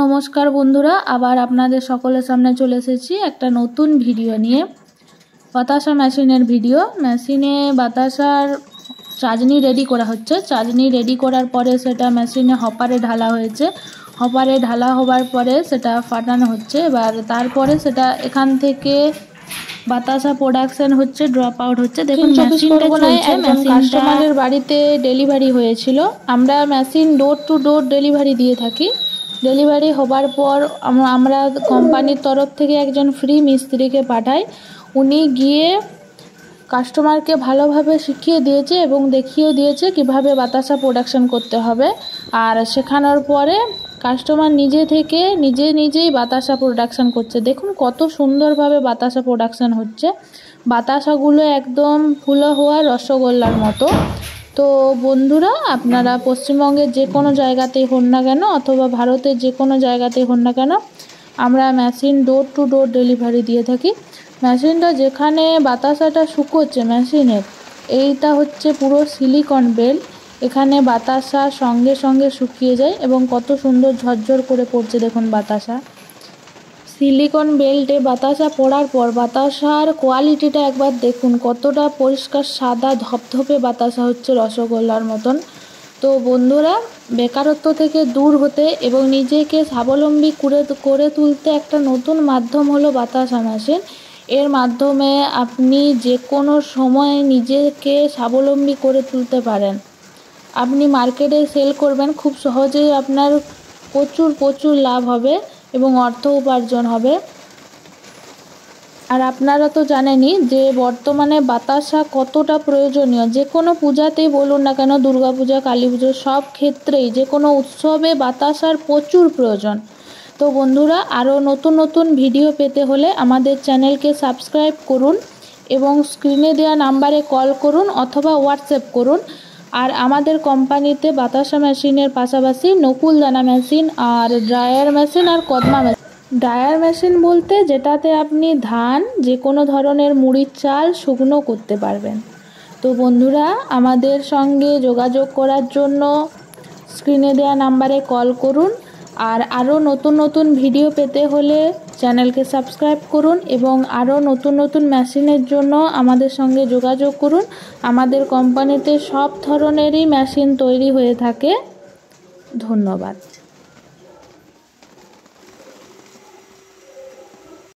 নমস্কার বন্ধুরা, আবার আপনাদের সকলের সামনে চলে এসেছি একটা নতুন ভিডিও নিয়ে। বাতাসা মেশিনের ভিডিও। মেশিনে বাতাসার চাজনি রেডি করা হচ্ছে। চাজনি রেডি করার পরে সেটা মেশিনে হপারে ঢালা হয়েছে। হপারে ঢালা হবার পরে সেটা ফাটানো হচ্ছে। এবার তারপরে সেটা এখান থেকে বাতাসা প্রোডাকশন হচ্ছে, ড্রপ আউট হচ্ছে। দেখুন মেশিনটা চলছে। কাস্টমারের বাড়িতে ডেলিভারি হয়েছিল। আমরা machine door to door delivery দিয়ে থাকি। ডেলিভারি হবার পর আমরা কোম্পানির তরফ থেকে একজন ফ্রি মিস্ত্রিকে পাঠাই। উনি গিয়ে কাস্টমারকে ভালোভাবে শিখিয়ে দিয়েছে এবং দেখিয়ে দিয়েছে কিভাবে বাতাসা প্রোডাকশন করতে হবে। আর শেখানোর পরে কাস্টমার নিজেই বাতাসা প্রোডাকশন করছে। দেখুন কত সুন্দরভাবে বাতাসা প্রোডাকশন হচ্ছে। বাতাসাগুলো একদম ফুলো হওয়া রসগোল্লার মতো। তো বন্ধুরা, আপনারা পশ্চিমবঙ্গের যে কোনো জায়গাতেই হন না কেন অথবা ভারতের যে কোনো জায়গাতেই হন না কেন, আমরা machine door to door delivery দিয়ে থাকি। মেশিনটা যেখানে বাতাসাটা শুকোচ্ছে মেশিনের, এইটা হচ্ছে পুরো সিলিকন বেল্ট। এখানে বাতাসা সঙ্গে সঙ্গে শুকিয়ে যায় এবং কত সুন্দর ঝরঝর করে পড়ছে দেখুন বাতাসা। সিলিকন বেল্টে বাতাসা পড়ার পর বাতাসার কোয়ালিটিটা একবার দেখুন, কতটা পরিষ্কার সাদা ধপধপে বাতাসা হচ্ছে রসগোল্লার মতন। তো বন্ধুরা, বেকারত্ব থেকে দূর হতে এবং নিজেকে স্বাবলম্বী করে তুলতে একটা নতুন মাধ্যম হলো বাতাসা মেশিন। এর মাধ্যমে আপনি যে কোনো সময় নিজেকে স্বাবলম্বী করে তুলতে পারেন। আপনি মার্কেটে সেল করবেন, খুব সহজেই আপনার প্রচুর লাভ হবে এবং অর্থ উপার্জন হবে। আর আপনারা তো জানেনই যে বর্তমানে বাতাসা কতটা প্রয়োজনীয়। যে কোনো পূজাতেই বলুন না কেন, দুর্গাপূজা, কালী পুজো, সব ক্ষেত্রেই যে কোনো উৎসবে বাতাসার প্রচুর প্রয়োজন। তো বন্ধুরা, আরও নতুন ভিডিও পেতে হলে আমাদের চ্যানেলকে সাবস্ক্রাইব করুন এবং স্ক্রিনে দেওয়া নাম্বারে কল করুন অথবা হোয়াটসঅ্যাপ করুন। আর আমাদের কোম্পানিতে বাতাসা মেশিনের পাশাপাশি নকুলদানা মেশিন আর ড্রায়ার মেশিন আর কদমা মেশিন। ড্রায়ার মেশিন বলতে যেটাতে আপনি ধান, যে কোনো ধরনের মুড়ির চাল শুকনো করতে পারবেন। তো বন্ধুরা, আমাদের সঙ্গে যোগাযোগ করার জন্য স্ক্রিনে দেওয়া নাম্বারে কল করুন। আর আরও নতুন ভিডিও পেতে হলে চ্যানেলকে সাবস্ক্রাইব করুন এবং আরও নতুন মেশিনের জন্য আমাদের সঙ্গে যোগাযোগ করুন। আমাদের কোম্পানিতে সব ধরনেরই মেশিন তৈরি হয়ে থাকে। ধন্যবাদ।